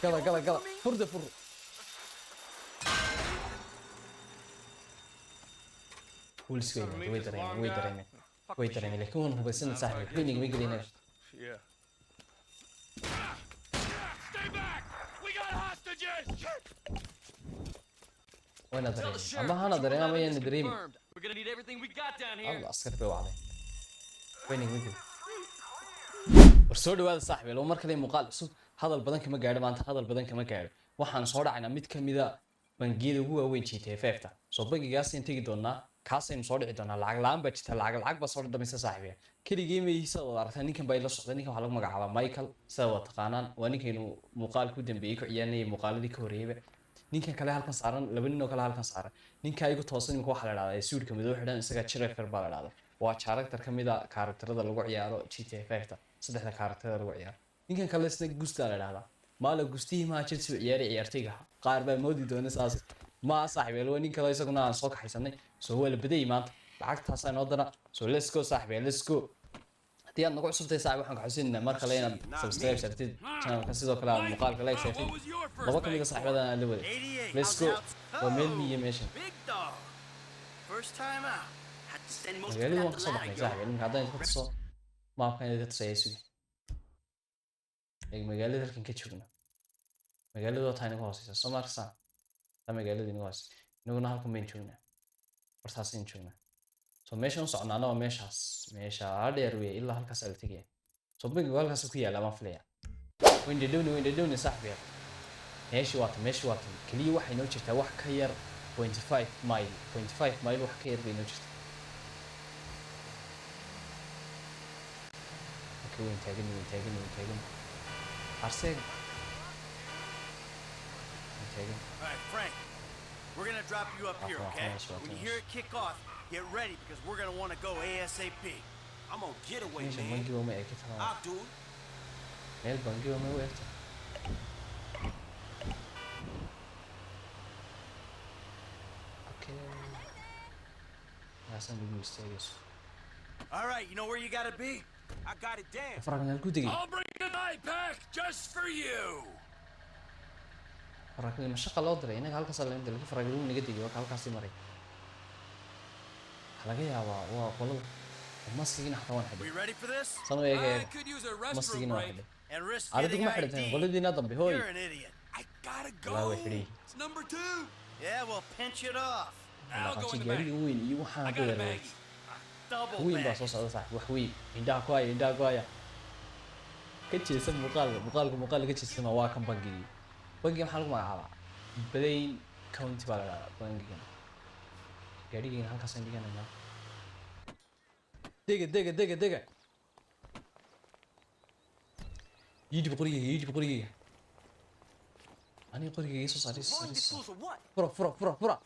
قلا فرد فر ولسكين ويدرين لكن هو بس إنه سهل بيني ويقلينا وين دريم أما هنا دريم أما ين دريم الله أسكت بوعده بيني ويقل ورسول هذا صاحبي لو مركز مقال صوت هذا البدن كما قاعد ما أنت هذا البدن كما قاعد waxaan soo dhacayna mid kamida bangiyada ugu waaweyn GTFF-ta soo bangigaas in tagi doonaa kaas aynu soo dhici doonaa lacag la'aan baa jirta lacag baa soo dhamaysa saaxiibaya keligii meeyisa oo aragtay ninkan bay la socday ninkan waxa lagu magacaabaa Michael sida wada taqaanaan waa ninkaynu muuqaal ku dambeeyay ku ciyaanay muuqaaladii ka horeeyay ninkan kale halkan saaran laba nin oo kale halkan saaran ninka igu toosan ninka waxa la yiraahdaa suudka madow xidhan isaga Chirafer baa la yiraahdaa waa character kamida karakterada lagu ciyaaro GTFF-ta saddexda karakterada lagu ciyaaro ninkan kale isna Gusta la yiraahdaa maala Gustihi ma Chelsea ciyaartayga qaar baa moodi doona saas ma saaxiibay loo ninka isaguna aan soo kaxaysanay soo wala baday maanta lacagtaas aan odana soo let's go saaxiibay let's go hadii aad nagu cusubtay saaxiib waxaan ka xusinaa mar kale inaad subscribe sartid channelka sidoo kale aad muuqaalka like sartid laba kamid ah saaxiibada aan la waday let's go waa meel miye meeshan first time out had to send most of that saaxiibay ninka hadaan ku soo maapkan idin tusayaysu ay magaalada halkan ka joogno magaalada oo taayna ku hooseysa Soomaarsan ta magaalada inuu hoos inaguna halkan been joognaa wartaasin joognaa soo meeshan socnaana waa meesha dheer weey ilaa halkaas ay tagayaan soo bangiga halkaas ku yaala ma filaya winde dooni saaxiib meesha waata kaliya waxay noo jirtaa wax ka yar 0.5 mile wax ka yar bay noo jirtaa okay taagan Arsene. Alright, Frank. We're gonna drop you up here, okay? When you hear it kick off, get ready because we're gonna want to go ASAP. I'm gonna get away, man. I'll do it. Okay. That's something mysterious. All right, you know where you gotta be? I got it down. I'll bring an iPack just for you. فرقني مشقة لا أدري أنا هالك صار عندي لكن فرقني نقدي جوا هالك عصي مري حلاقي يا والله مسكين حتى واحد صنوا إيه مسكين واحد عادتك ما حد هنا ولدي نظم بهوي لا وحري number 2 yeah well pinch it off لا قصي جاري وين يوحنا كده وين بس وصل صح وحوي عندها كوايا كتشي اسم مقال كتشي اسمه واكم بنجي محل ما بدين كونتي بالا بنجي جاري هالك عصي عندي أنا دقة يجي بقرية أنا قرية يسوس عريس فرا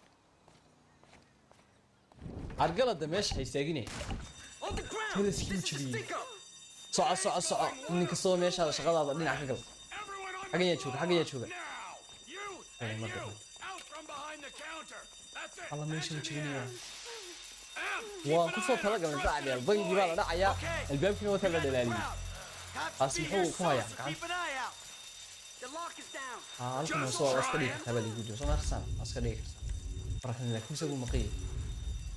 أرجع ده مش هيستاجيني هذا سكين شبيه صع إنك صو مش هذا شغال هذا لين عقل حاجة يشوف أنا ما أدري الله ماشي شبيه وقصة تلاقى من زعل البنجي بقى لا عيا الباب فيه مثلا دلالي أسمحوا كوايا ألكم صور أسكري كتاب اللي فيديو صار أحسن أسكري فرحنا لك مش أقول مقيل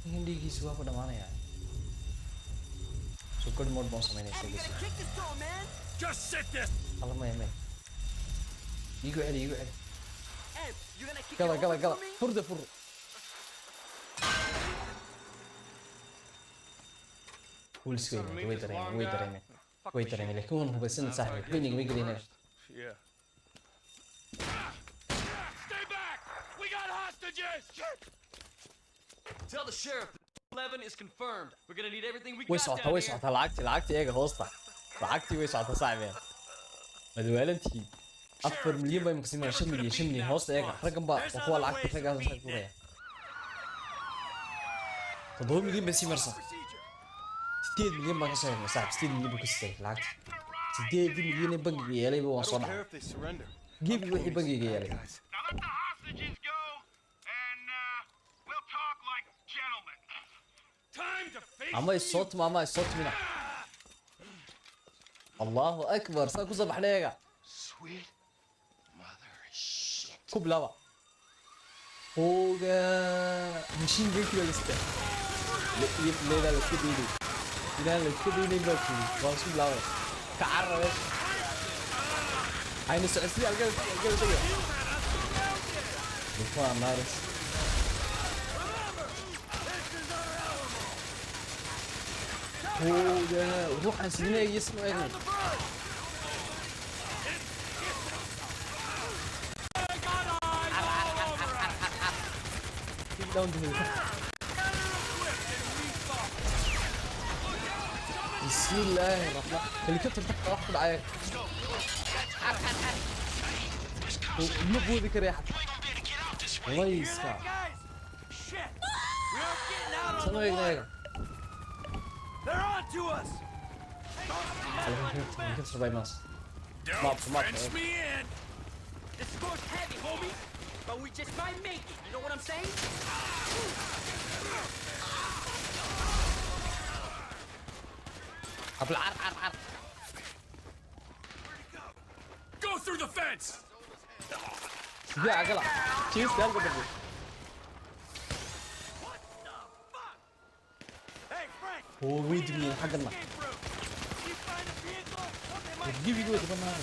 هندي كي سوا pada mana ya سكر مود بوس ماينه سيجي الله ما يمين يجوا علي قلا فرد ولسكين ويدرين لكن هو بس إنه سهل بيني ويقلينا Tell the sheriff that 11 is confirmed. We're gonna need everything we got. ويسعتها لعقتي إيه هوسطة لعقتي ويسعتها صعبة مدوالنتي أكثر مليون باي مقسمين شملي هوسطة إيه رقم بقى وهو لعقتي رقم صعب كوريا تضرب مليون بس يمرسل 6 مليون باي كسر صعب 6 مليون بكسر لعقتي 6 مليون بنجي يالي بوصلنا جيب وحي بنجي يالي عماي الصوت منا الله أكبر ساكو صبح ليغا كوب لابا هوجا مشين جيك ولا است ليه لا كده لا كده باكي واسو لابا تعرف عين السعسي الجو بفا مارس هوجا روح عن سنين يسمع يعني داون بسم الله الرحمن الهليكوبتر تحت واحد عايق مو ذيك ريحة الله يسمع شنو هيك They're on to us. الهليكوبتر باي ماس Don't fence me in. The score's heavy, homie. But we just might make it. You know what I'm saying? قبل عر Go through the fence. يا عقلة تشيز ده قبل Hey, Frank. هو ويد مين حقنا Escape route. You find a vehicle? They might تجيب يقول كمان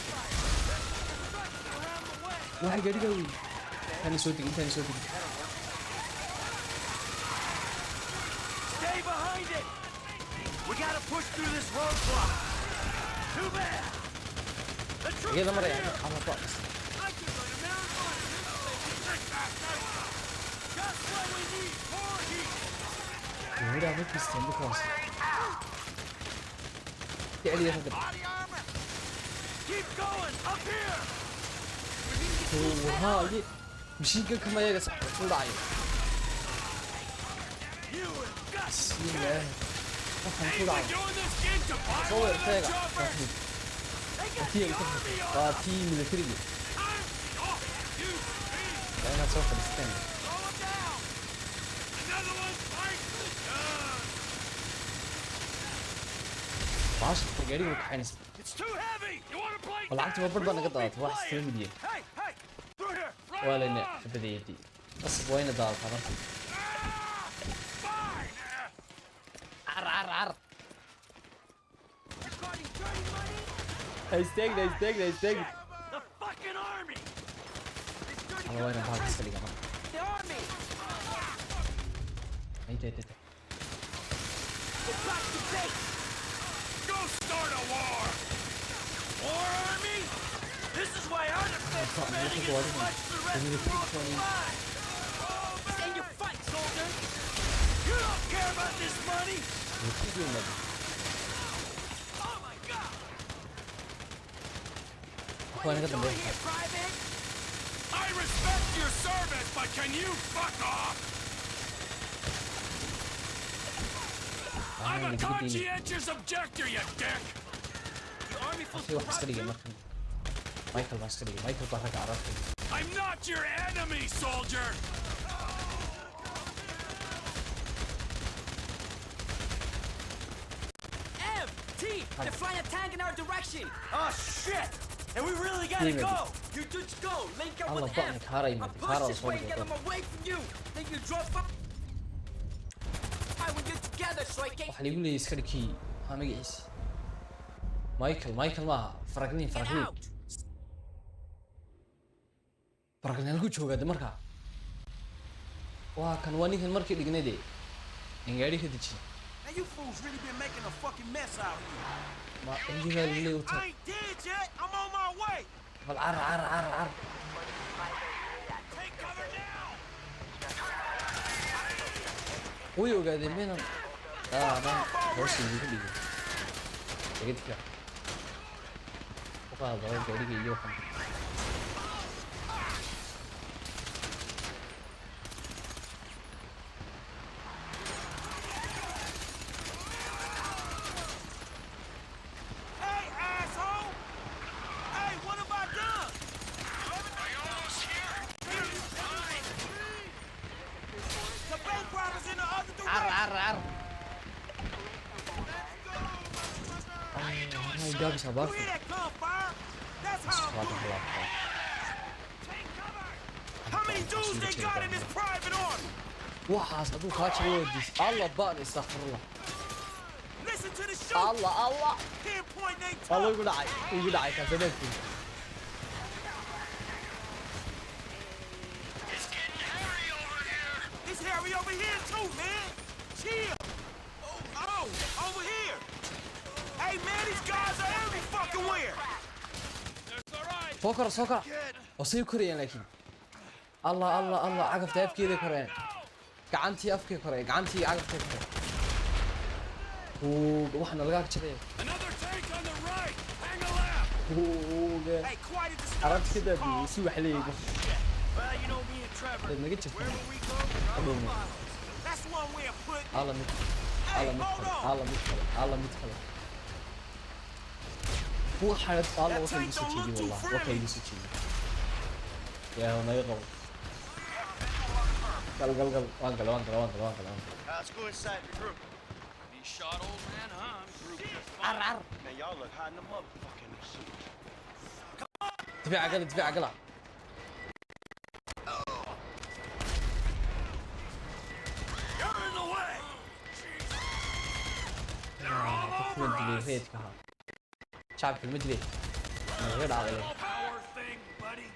around the way. واحد قاعد يقوي ثاني صوتك Stay behind it. We gotta push through this roadblock. Too bad. The troops كده are مرة يعني here. على طقس I can run a marathon. Just what we need. More heat. وهنا عملت مستني خلاص يعني يا فقط Body armor. Keep going. Up here. وها مشي كما يا صح طلعي You and Gus. بسم الله Hey, طلع we're doing this kid to buy صور one of them تاجا choppers. They got تي the army on. باتي ميليتري Oh, you see. انا سوف نستنى Slow him down. Another one's right. باش قاعدين وكحينس It's too heavy. You want to play? والعكس ما برضه انا قطعت واحد Play it. ستريم دي Hey, hey, through here. Right ولا along. اني بديتي بس وين دار طبعا Fine. عر Recording dirty money. هيستيق The fucking army. This dirty الله وين guns هذا السليم The army. اي تي Get back to base. Go start a war. War army. This is why our defense spending is much the rest of the world's lives. Stay in your fight, soldier. You don't care about this money. Oh my God. What are you doing here, private? I respect your service, but can you fuck off? I'm a conscientious objector, you dick. The army full في واحد سريع مثلا مايكل عسكري مايكل بحق عرفت I'm not your enemy, soldier. M, T, they're flying a tank in our direction. Oh shit! And we really gotta Damn it. go. You dudes go. Link up Allah with button M. Kara I'll yemedi. push Kara this way and olsaydı get da. them away from you. Then you drop up. When you're together, so I can't waxa lagu leeyahay askarkii waxaa magaciisa michael maaha franklin get out. franklin halkuu joogaa de markaa waa kan waa ninkan markii dhignayde in gaadhi ka dejiye Now you fools really been making a fucking mess out here. ma injigaa lagu leeyahay I ain't dead yet. I'm on my way. bal car Take cover now. way ogaadeen meenan hoos igu dhigay tegidka u qaado gaadhiga iyo waxan Hey, asshole! Hey, what have I done? Are you almost here? The bank robbers in the other direction. Gak bisa banget. You hear that gunfire? That's how I'm Waduh, moving. gelap. Take cover. waxaas aduu kaa jiro wadiis alla baan astaghfirullah Listen to the shoot. alla alla Pinpoint they alla top. igu dhacay kasadeedkii It's Harry over here too, man. Chill. Oh, over here. Hey, man, these guys are every fucking where. soo kora oo say korayaan laakiin alla alla alla cagafta afkeeda koreen gacantii afkee koreen gacantii cagafta koreen waxna laga jiray Another tank on the right. Hang a left. Hey, quiet at the start. arabta kida si wax leeyahay Well, you know me and Trevor. Dad, naga jirta Wherever we go, we're on the bottles. That's one way of putting. alla mid Hey, hold on. alla mid kale waxaad alla waxa isu jiidi wallahi waxa isu jiidi yaa ma yaqo gal waan gal Let's go inside the group. Be shot, old man, huh? I'm through just fine. Man, y'all look hot in the motherfucking suit. دفاع قلع You're in the way. المدري شعب المدري غير عقلي Power thing, buddy.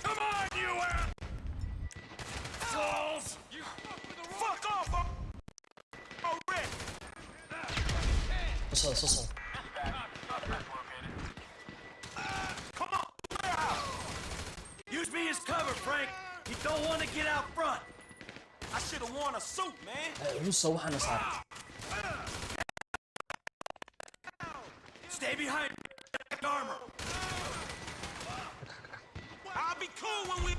Come on, you assholes! You fuck off! Oh, Rick! صص Come on, warehouse! Use me as cover, Frank. You don't want to get out front. I should have worn a suit, man. نص waxana saar Stay behind armor. I'll be cool when we.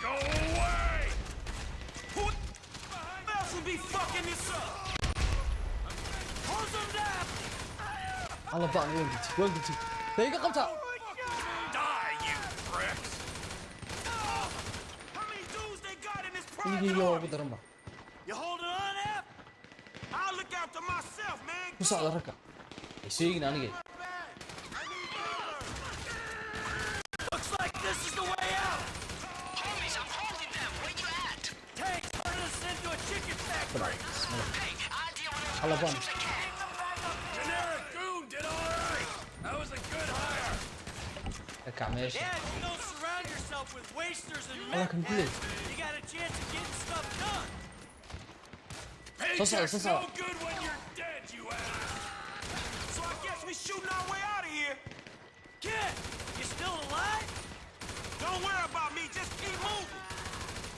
Go away! Who else would be fucking this up? Close them down! alla baan wangti dayga qabta Die, you pricks! How many dudes they got in this private igiyo army? ugu daranba You holding on, F? I'll look after myself, man. ku socda raka sheegin aniga Looks like this is the way out. Homies, I'm holding them. Where you at? Tanks turn us into a chicken factory. Hey, I'll deal with alla them baan as I can. Generic goon did all right. That was a good hire. ka meesha Yeah, if you don't surround yourself with wasters and alla kan kulay you got a chance of getting stuff done. Paycheck's no good when you're dead, you ass. So I guess we shooting our way out of here. Kid, you still alive? Don't worry about me, just keep moving.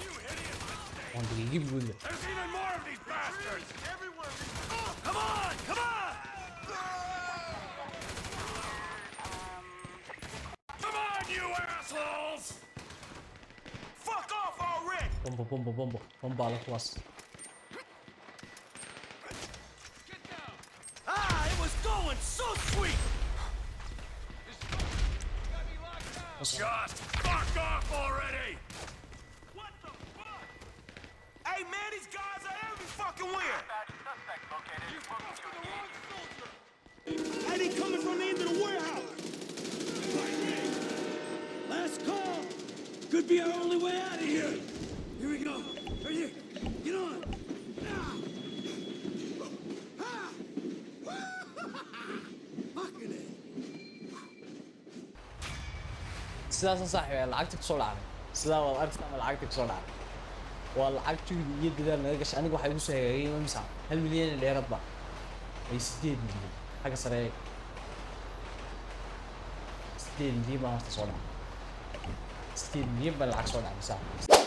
You idiot. on digi buuda There's even more of these bastards. Everyone. Come on, come on. Come on, you assholes. Fuck off already. bomba alla kuwaas Ah, it was going so sweet. Just fuck off already. What the fuck? Hey man, these guys are every fucking where. And he coming from the end of the warehouse. Last call. Could be our only way out of here. Here we go. Right here. Get on. Now. Ah. Fucking it. sidaas saaxiib ay lacagta ku soo dhacday sidaa wad arkaysaa lacagta ku soo dhacday waa lacagtii iyo dadaal naga gashay aniga waxa igu soo hagaagay imisa 1 milyan dheerad ba ay 8 milyan xaga sare 8 milyan baa soo dhacday 8 milyan baa lacag soo dhacday